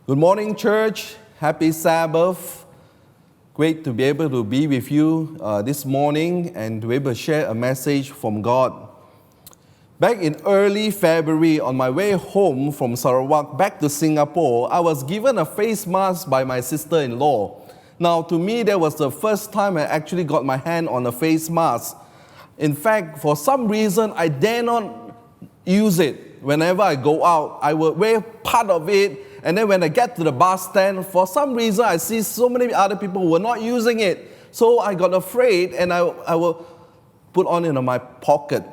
Good morning, church. Happy Sabbath. Great to be able to be with you this morning and to be able to share a message from God. Back in early February, on my way home from Sarawak back to Singapore, I was given a face mask by my sister-in-law. Now, to me, that was the first time I actually got my hand on a face mask. In fact, for some reason, I dare not use it. Whenever I go out, I will wear part of it, and then when I get to the bus stand, for some reason, I see so many other people who were not using it. So I got afraid, and I will put on it in my pocket.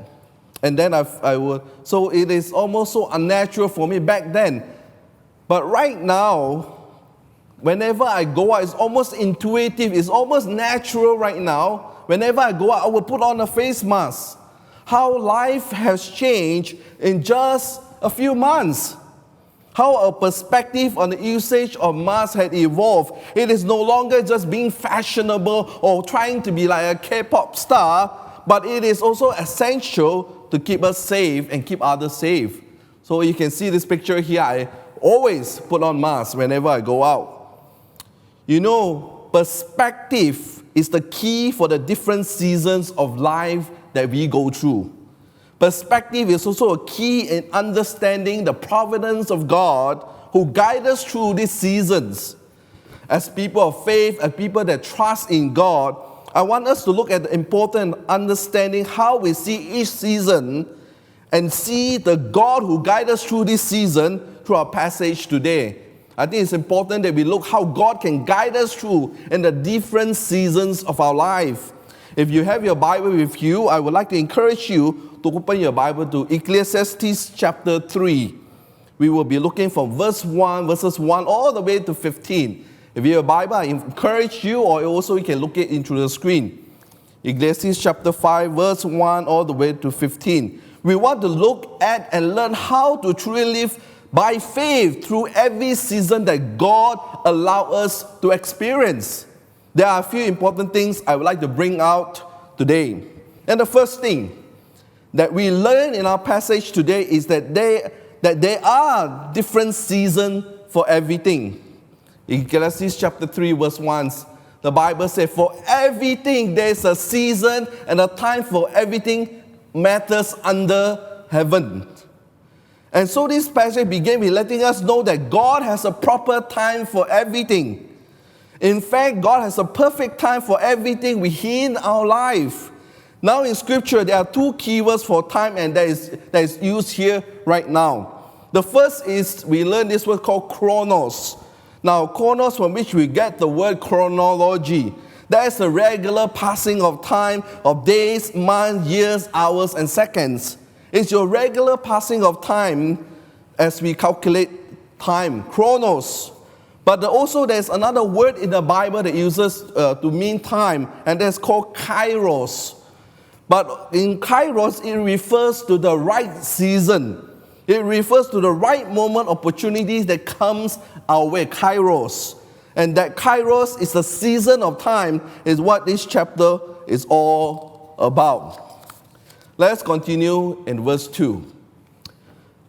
And then I would, so it is almost so unnatural for me back then. But right now, whenever I go out, it's almost intuitive, it's almost natural right now. Whenever I go out, I will put on a face mask. How life has changed in just a few months. How our perspective on the usage of masks had evolved. It is no longer just being fashionable or trying to be like a K-pop star, but it is also essential to keep us safe and keep others safe. So you can see this picture here. I always put on masks whenever I go out. You know, perspective is the key for the different seasons of life that we go through. Perspective is also a key in understanding the providence of God who guides us through these seasons. As people of faith, as people that trust in God, I want us to look at the important understanding how we see each season and see the God who guides us through this season through our passage today. I think it's important that we look how God can guide us through in the different seasons of our life. If you have your Bible with you, I would like to encourage you to open your Bible to Ecclesiastes chapter 3. We will be looking from verses 1 all the way to 15. If you have a Bible, I encourage you, or also you can look it into the screen. Ecclesiastes chapter 5, verse 1 all the way to 15. We want to look at and learn how to truly live by faith through every season that God allows us to experience. There are a few important things I would like to bring out today. And the first thing that we learn in our passage today is that there are different seasons for everything. In Ecclesiastes chapter 3, verse 1, the Bible says, "For everything there is a season and a time for everything matters under heaven." And so this passage begins with letting us know that God has a proper time for everything. In fact, God has a perfect time for everything within our life. Now in Scripture, there are two keywords for time, and that is used here right now. The first is, we learn this word called chronos. Now, chronos, from which we get the word chronology. That is the regular passing of time, of days, months, years, hours, and seconds. It's your regular passing of time as we calculate time, chronos. But also there's another word in the Bible that uses to mean time, and that's called kairos. But in kairos, it refers to the right season. It refers to the right moment, opportunities that comes our way, kairos. And that kairos is the season of time, is what this chapter is all about. Let's continue in verse 2.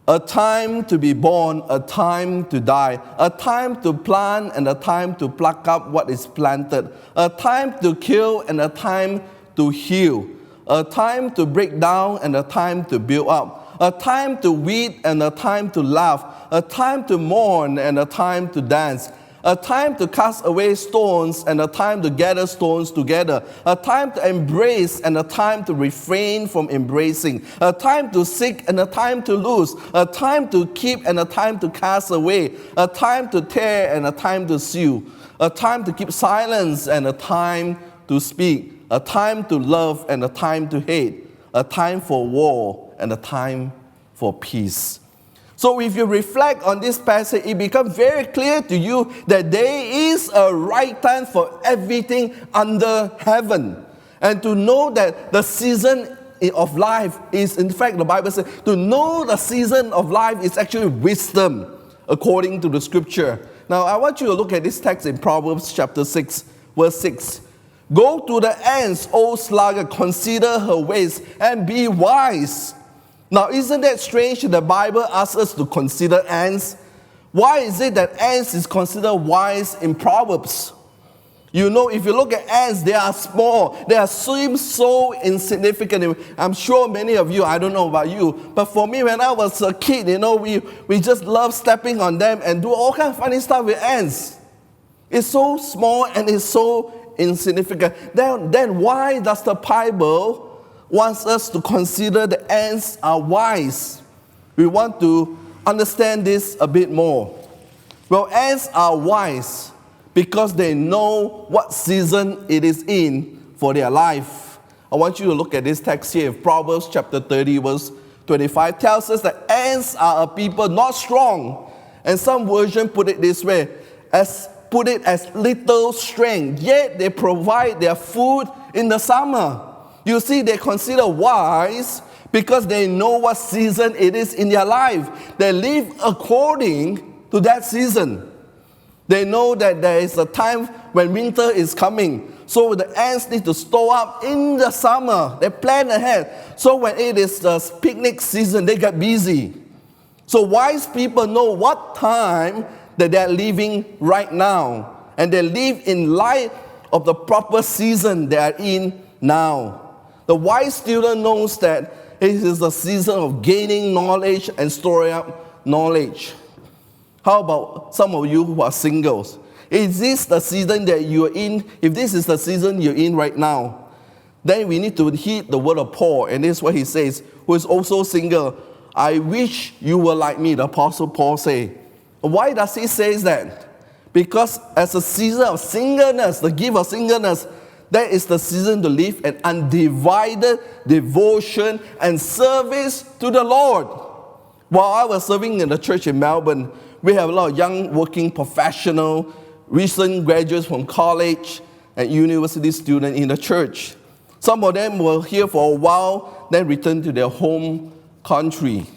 A time to be born, a time to die, a time to plant and a time to pluck up what is planted, a time to kill and a time to heal, a time to break down and a time to build up, a time to weep and a time to laugh, a time to mourn and a time to dance, a time to cast away stones and a time to gather stones together, a time to embrace and a time to refrain from embracing, a time to seek and a time to lose, a time to keep and a time to cast away, a time to tear and a time to sew, a time to keep silence and a time to speak, a time to love and a time to hate, a time for war and a time for peace. So if you reflect on this passage, it becomes very clear to you that there is a right time for everything under heaven. And to know that the season of life is, in fact, the Bible says, to know the season of life is actually wisdom, according to the Scripture. Now, I want you to look at this text in Proverbs chapter 6, verse 6. "Go to the ends, O sluggard, consider her ways, and be wise." Now, isn't that strange? The Bible asks us to consider ants. Why is it that ants is considered wise in Proverbs? You know, if you look at ants, they are small. They seem so insignificant. I'm sure many of you, I don't know about you, but for me, when I was a kid, you know, we just love stepping on them and do all kinds of funny stuff with ants. It's so small and it's so insignificant. Then why does the Bible want us to consider the ants are wise? We want to understand this a bit more. Well, ants are wise because they know what season it is in for their life. I want you to look at this text here. Proverbs chapter 30, verse 25 tells us that ants are a people not strong. And some version put it this way, as little strength, yet they provide their food in the summer. You see, they consider wise because they know what season it is in their life. They live according to that season. They know that there is a time when winter is coming. So the ants need to store up in the summer. They plan ahead. So when it is the picnic season, they get busy. So wise people know what time that they're living right now. And they live in light of the proper season they are in now. The wise student knows that it is the season of gaining knowledge and storing up knowledge. How about some of you who are singles? Is this the season that you're in? If this is the season you're in right now, then we need to heed the word of Paul. And this is what he says, who is also single. I wish you were like me, the Apostle Paul say. Why does he say that? Because as a season of singleness, the gift of singleness, that is the season to live an undivided devotion and service to the Lord. While I was serving in the church in Melbourne, we have a lot of young working professional, recent graduates from college and university students in the church. Some of them were here for a while, then returned to their home country.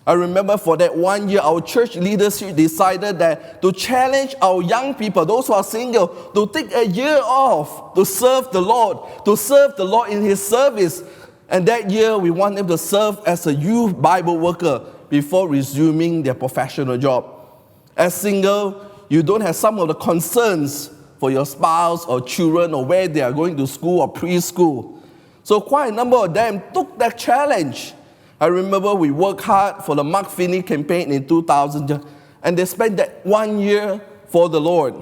I remember for that 1 year, our church leadership decided that to challenge our young people, those who are single, to take a year off to serve the Lord in His service. And that year, we want them to serve as a youth Bible worker before resuming their professional job. As single, you don't have some of the concerns for your spouse or children or where they are going to school or preschool. So quite a number of them took that challenge. I remember we worked hard for the Mark Finney campaign in 2000, and they spent that 1 year for the Lord.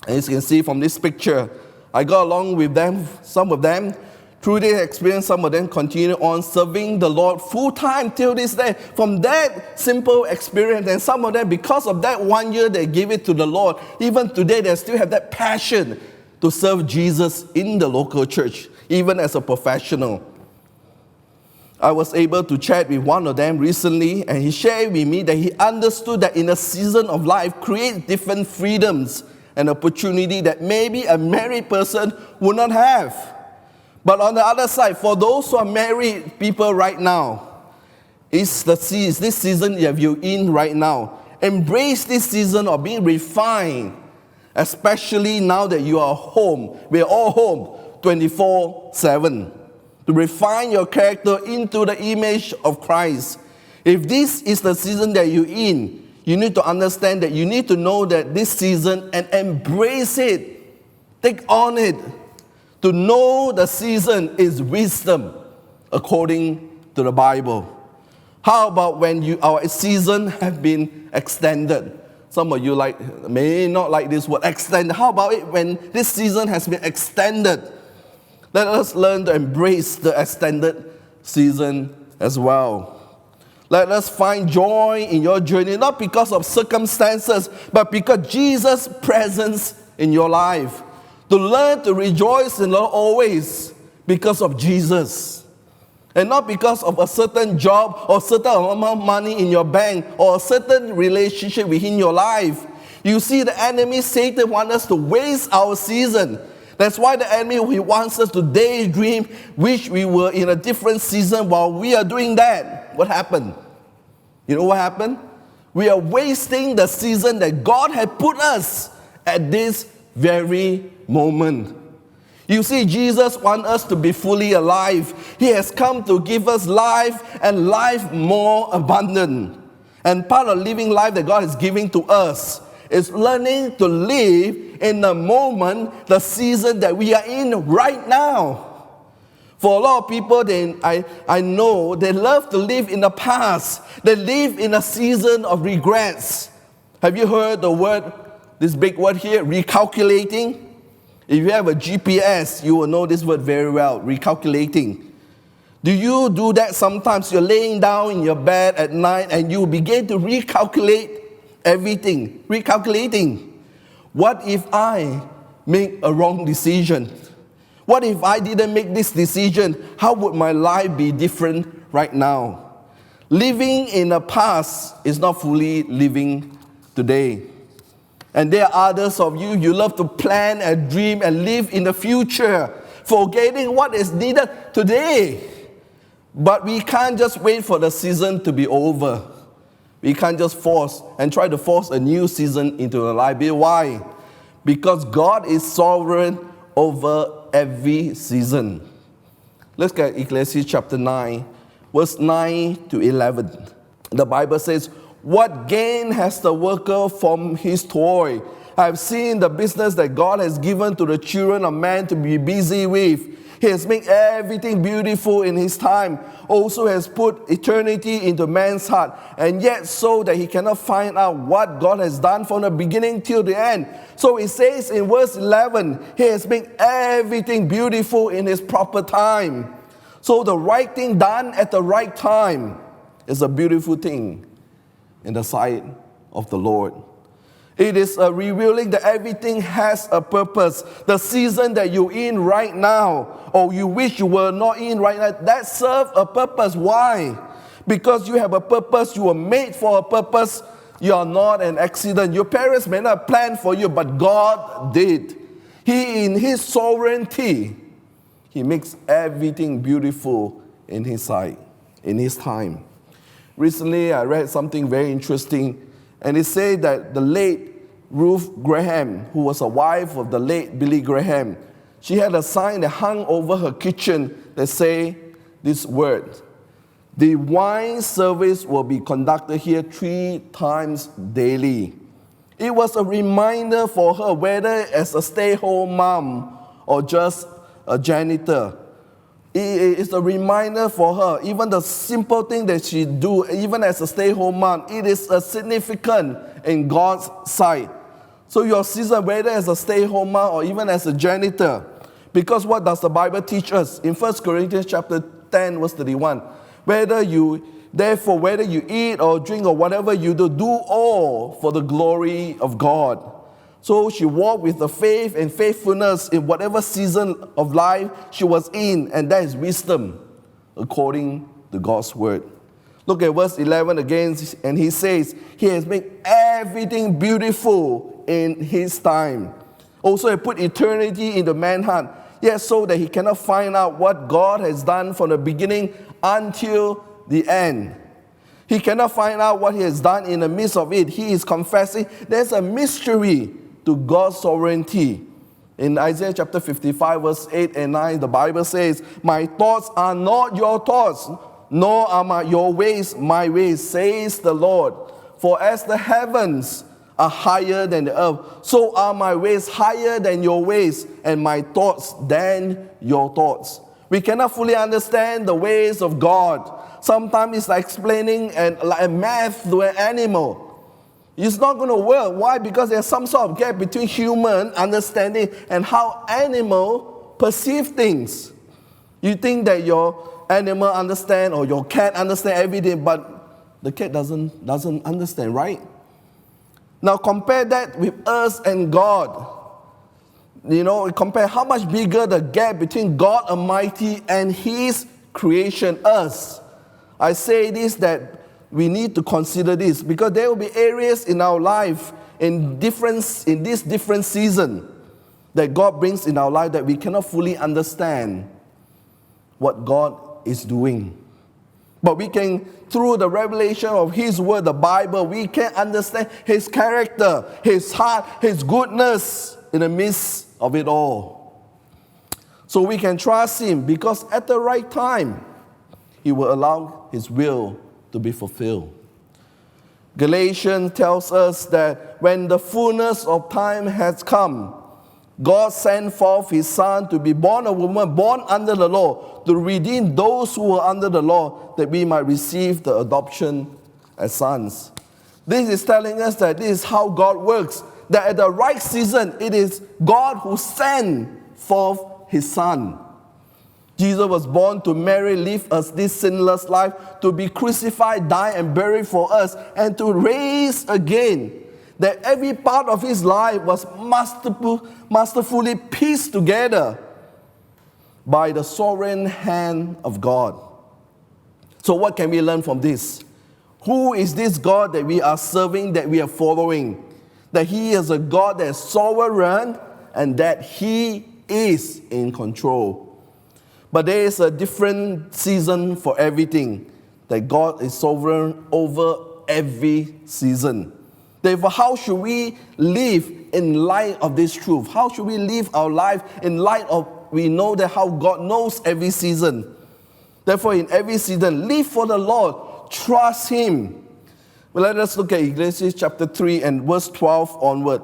And as you can see from this picture, I got along with them, some of them. Through this experience, some of them continue on serving the Lord full-time till this day. From that simple experience, and some of them, because of that 1 year they gave it to the Lord, even today they still have that passion to serve Jesus in the local church, even as a professional. I was able to chat with one of them recently, and he shared with me that he understood that in a season of life, create different freedoms and opportunity that maybe a married person would not have. But on the other side, for those who are married people right now, it's this season that you're in right now. Embrace this season of being refined, especially now that you are home. We're all home 24/7. To refine your character into the image of Christ. If this is the season that you're in, you need to understand that you need to know that this season and embrace it. Take on it. To know the season is wisdom, according to the Bible. How about when our season have been extended? Some of you may not like this word, extended. How about it when this season has been extended? Let us learn to embrace the extended season as well. Let us find joy in your journey, not because of circumstances, but because Jesus' presence in your life. To learn to rejoice in the Lord always because of Jesus. And not because of a certain job or certain amount of money in your bank or a certain relationship within your life. You see, the enemy, Satan, wants us to waste our season. That's why the enemy, he wants us to daydream, wish we were in a different season while we are doing that. What happened? You know what happened? We are wasting the season that God had put us at this very moment. You see, Jesus wants us to be fully alive. He has come to give us life and life more abundant. And part of living life that God is giving to us is learning to live in the moment, the season that we are in right now. For a lot of people, I know, they love to live in the past. They live in a season of regrets. Have you heard the word, this big word here, recalculating? If you have a GPS, you will know this word very well, recalculating. Do you do that sometimes? You're laying down in your bed at night and you begin to recalculate everything. Recalculating. What if I make a wrong decision? What if I didn't make this decision? How would my life be different right now? Living in the past is not fully living today. And there are others of you, you love to plan and dream and live in the future, forgetting what is needed today. But we can't just wait for the season to be over. We can't just try to force a new season into our life. Why? Because God is sovereign over every season. Let's get Ecclesiastes chapter 9, verse 9 to 11. The Bible says, "What gain has the worker from his toil? I have seen the business that God has given to the children of man to be busy with. He has made everything beautiful in his time, also has put eternity into man's heart, and yet so that he cannot find out what God has done from the beginning till the end." So it says in verse 11, he has made everything beautiful in his proper time. So the right thing done at the right time is a beautiful thing in the sight of the Lord. It is a revealing that everything has a purpose. The season that you're in right now, or you wish you were not in right now, that serves a purpose. Why? Because you have a purpose. You were made for a purpose. You are not an accident. Your parents may not plan for you, but God did. He, in His sovereignty, He makes everything beautiful in His sight, in His time. Recently, I read something very interesting. And it said that the late Ruth Graham, who was a wife of the late Billy Graham, she had a sign that hung over her kitchen that say this word: "The wine service will be conducted here 3 times daily." It was a reminder for her, whether as a stay-at-home mom or just a janitor. It is a reminder for her, even the simple thing that she do, even as a stay-at-home mom, it is a significant in God's sight. So your season, whether as a stay-at-home mom or even as a janitor, because what does the Bible teach us? In 1 Corinthians chapter 10, verse 31, whether you eat or drink or whatever you do, do all for the glory of God. So she walked with the faith and faithfulness in whatever season of life she was in, and that is wisdom, according to God's word. Look at verse 11 again, and he says, He has made everything beautiful in His time. Also, He put eternity into man's heart, yet so that he cannot find out what God has done from the beginning until the end. He cannot find out what He has done in the midst of it. He is confessing there's a mystery to God's sovereignty. In Isaiah chapter 55, verse 8 and 9, the Bible says, "My thoughts are not your thoughts, nor are your ways my ways, says the Lord. For as the heavens are higher than the earth, so are my ways higher than your ways, and my thoughts than your thoughts." We cannot fully understand the ways of God. Sometimes it's like explaining like math to an animal. It's not going to work. Why? Because there's some sort of gap between human understanding and how animal perceive things. You think that your animal understand or your cat understand everything, but the cat doesn't understand, right? Now compare that with us and God. Compare how much bigger the gap between God Almighty and His creation, us. I say this that we need to consider this because there will be areas in our life in this different season that God brings in our life that we cannot fully understand what God is doing. But we can, through the revelation of His word, the Bible, we can understand His character, His heart, His goodness in the midst of it all. So we can trust Him because at the right time, He will allow His will to be fulfilled. Galatians tells us that when the fullness of time has come, God sent forth his Son to be born of woman, born under the law, to redeem those who were under the law, that we might receive the adoption as sons. This is telling us that this is how God works, that at the right season, it is God who sent forth his Son. Jesus was born to Mary, live this sinless life, to be crucified, die, and buried for us, and to raise again. That every part of his life was masterfully pieced together by the sovereign hand of God. So what can we learn from this? Who is this God that we are serving, that we are following? That he is a God that is sovereign and that he is in control. But there is a different season for everything. That God is sovereign over every season. Therefore, how should we live in light of this truth? How should we live our life in light of, we know that how God knows every season. Therefore, in every season, live for the Lord. Trust him. Well, let us look at Ecclesiastes chapter 3 and verse 12 onward.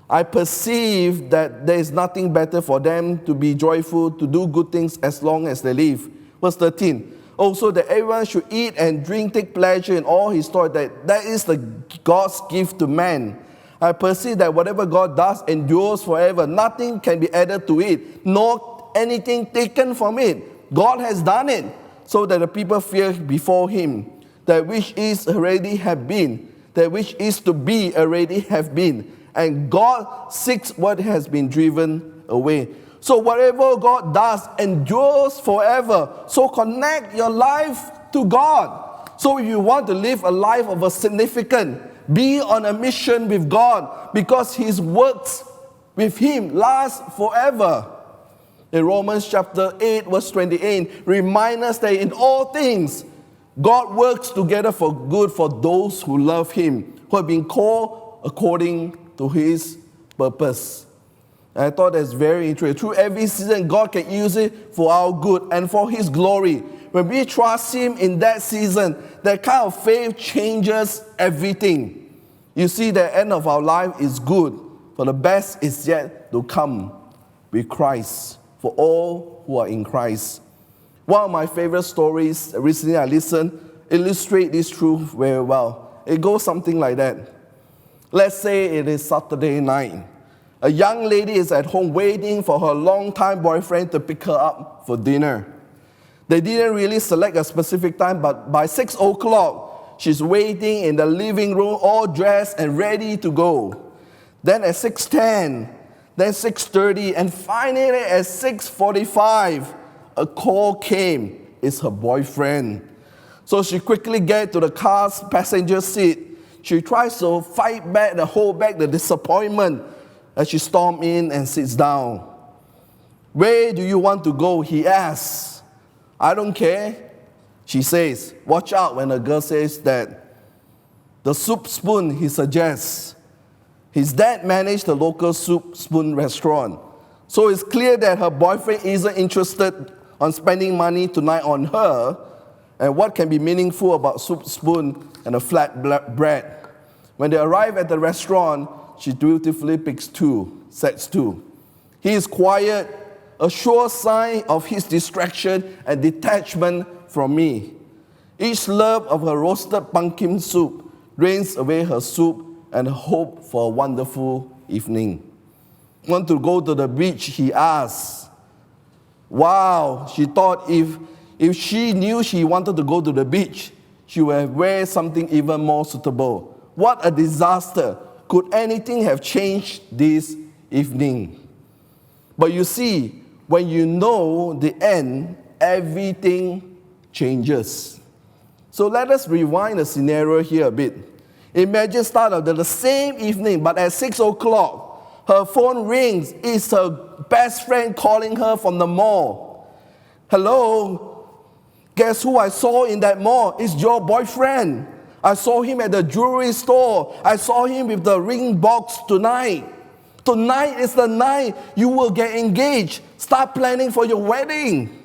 I perceive that there is nothing better for them to be joyful, to do good things as long as they live. Verse 13. Also that everyone should eat and drink, take pleasure in all his toil, that is the God's gift to man. I perceive that whatever God does endures forever. Nothing can be added to it, nor anything taken from it. God has done it, so that the people fear before him. That which is already have been, that which is to be already have been. And God seeks what has been driven away. So whatever God does endures forever. So connect your life to God. So if you want to live a life of a significance, be on a mission with God, because his works with him last forever. In Romans chapter 8 verse 28, remind us that in all things, God works together for good for those who love him, who have been called according to his purpose. And I thought that's very interesting. Through every season, God can use it for our good and for his glory. When we trust him in that season, that kind of faith changes everything. You see, the end of our life is good, for the best is yet to come with Christ, for all who are in Christ. One of my favorite stories recently I listened illustrate this truth very well. It goes something like that. Let's say it is Saturday night. A young lady is at home waiting for her long-time boyfriend to pick her up for dinner. They didn't really select a specific time, but by 6 o'clock, she's waiting in the living room, all dressed and ready to go. Then at 6:10, then 6:30, and finally at 6:45, a call came. It's her boyfriend. So she quickly gets to the car's passenger seat. She tries to fight back and hold back the disappointment as she storms in and sits down. Where do you want to go? He asks. I don't care, she says. Watch out when a girl says that. The soup spoon, he suggests. His dad managed the local soup spoon restaurant. So it's clear that her boyfriend isn't interested on spending money tonight on her. And what can be meaningful about soup spoon and a flat bread? When they arrive at the restaurant, she dutifully picks sets two. He is quiet, a sure sign of his distraction and detachment from me. Each slurp of her roasted pumpkin soup drains away her soup and hope for a wonderful evening. Want to go to the beach, he asks. Wow, she thought if she knew she wanted to go to the beach, she would have wear something even more suitable. What a disaster. Could anything have changed this evening? But you see, when you know the end, everything changes. So let us rewind the scenario here a bit. Imagine start of the same evening, but at 6 o'clock, her phone rings. It's her best friend calling her from the mall. Hello? Guess who I saw in that mall? It's your boyfriend. I saw him at the jewelry store. I saw him with the ring box tonight. Tonight is the night you will get engaged. Start planning for your wedding.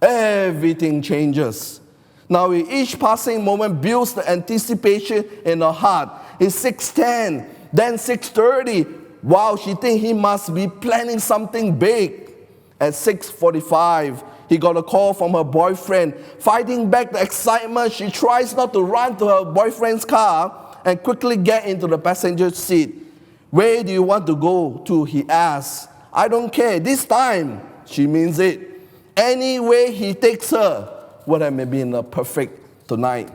Everything changes. Now, with each passing moment builds the anticipation in her heart. It's 6:10, then 6:30. Wow, she thinks he must be planning something big. At 6:45, he got a call from her boyfriend. Fighting back the excitement, she tries not to run to her boyfriend's car and quickly get into the passenger seat. Where do you want to go to, he asks. I don't care. This time, she means it. Any way he takes her would have been a perfect tonight.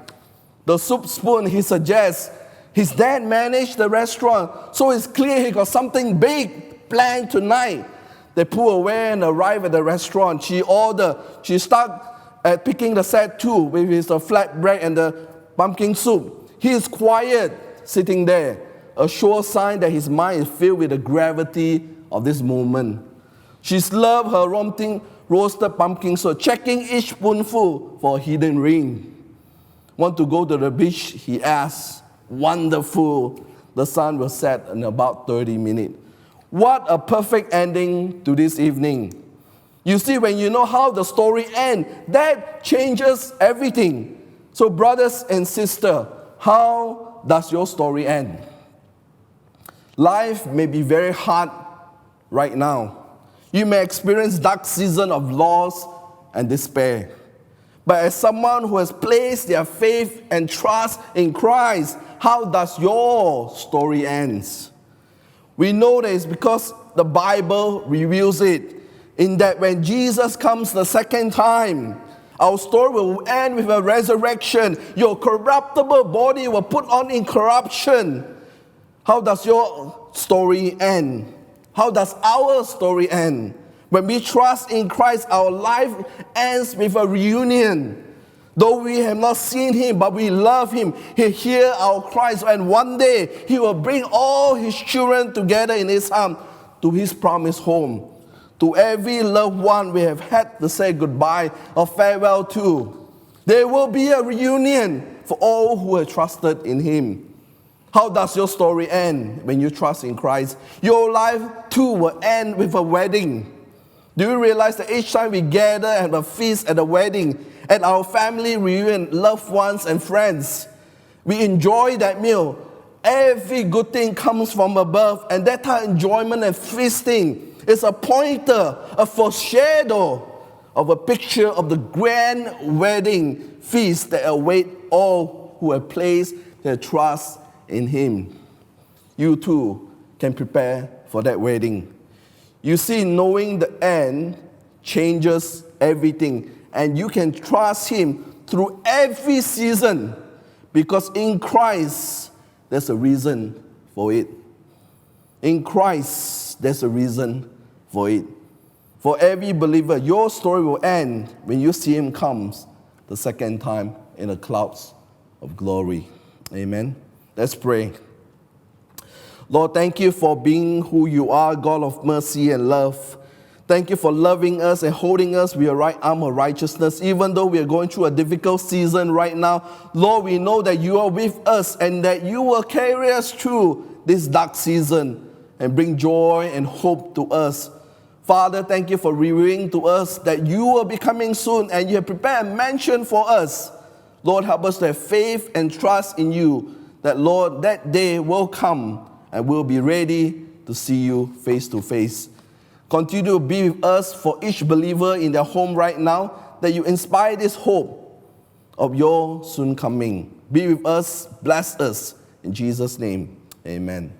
The soup spoon, he suggests. His dad managed the restaurant, so it's clear he got something big planned tonight. They pull away and arrive at the restaurant. She starts at picking the set too, with his flatbread and the pumpkin soup. He is quiet, sitting there, a sure sign that his mind is filled with the gravity of this moment. She's loved her roasted pumpkin soup, checking each spoonful for a hidden ring. Want to go to the beach, he asks. Wonderful. The sun will set in about 30 minutes. What a perfect ending to this evening. You see, when you know how the story ends, that changes everything. So brothers and sisters, how does your story end? Life may be very hard right now. You may experience dark season of loss and despair. But as someone who has placed their faith and trust in Christ, how does your story end? We know that it's because the Bible reveals it, in that when Jesus comes the second time, our story will end with a resurrection. Your corruptible body will put on incorruption. How does your story end? How does our story end? When we trust in Christ, our life ends with a reunion. Though we have not seen him, but we love him. He hears our cries, and one day he will bring all his children together in his arms to his promised home. To every loved one we have had to say goodbye or farewell to, there will be a reunion for all who have trusted in him. How does your story end when you trust in Christ? Your life too will end with a wedding. Do you realize that each time we gather and a feast at a wedding, at our family reunion, loved ones and friends, we enjoy that meal. Every good thing comes from above, and that type of enjoyment and feasting is a pointer, a foreshadow of a picture of the grand wedding feast that await all who have placed their trust in him. You too can prepare for that wedding. You see, knowing the end changes everything, and you can trust him through every season, because in Christ, there's a reason for it. In Christ, there's a reason for it. For every believer, your story will end when you see him comes the second time in the clouds of glory. Amen. Let's pray. Lord, thank you for being who you are, God of mercy and love. Thank you for loving us and holding us with your right arm of righteousness. Even though we are going through a difficult season right now, Lord, we know that you are with us and that you will carry us through this dark season and bring joy and hope to us. Father, thank you for revealing to us that you will be coming soon and you have prepared a mansion for us. Lord, help us to have faith and trust in you, that, Lord, that day will come and we'll be ready to see you face to face. Continue to be with us for each believer in their home right now, that you inspire this hope of your soon coming. Be with us, bless us. In Jesus' name, amen.